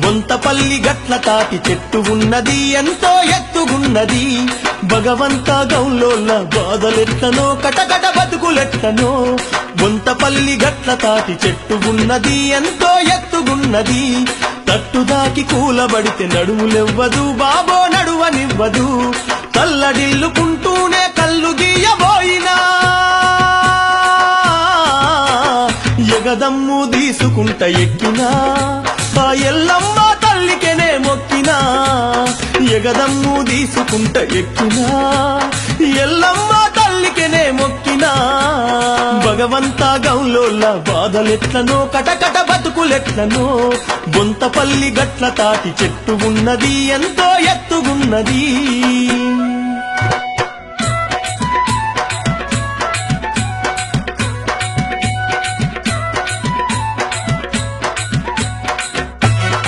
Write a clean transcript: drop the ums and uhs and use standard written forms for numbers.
బొంతపల్లి గట్ల తాటి చెట్టు ఉన్నది ఎంతో ఎత్తుగున్నది భగవంత గౌలోల బాధలెట్లనో కటకట బతుకులెట్లనో బొంతపల్లి గట్ల తాటి చెట్టు ఉన్నది ఎంతో ఎత్తుగున్నది తట్టుదాకి కూలబడితే నడుములెవ్వదు బాబో నడువనివ్వదు తల్లడిల్లుకుంటూనే కళ్ళు గీయబోయినా ఎగదమ్ము తీసుకుంట ఎక్కినా ఆ ఎల్లమ్మ తల్లికెనే మొక్కినా ఎగదమ్ము తీసుకుంట ఎక్కినా ఎల్లమ్మ తల్లికెనే మొక్కినా భగవంత గౌలోల బాధలెట్లనో కటకట బతుకులెట్లనో బొంతపల్లి గట్ల తాటి చెట్టు ఉన్నది ఎంతో ఎత్తుగున్నది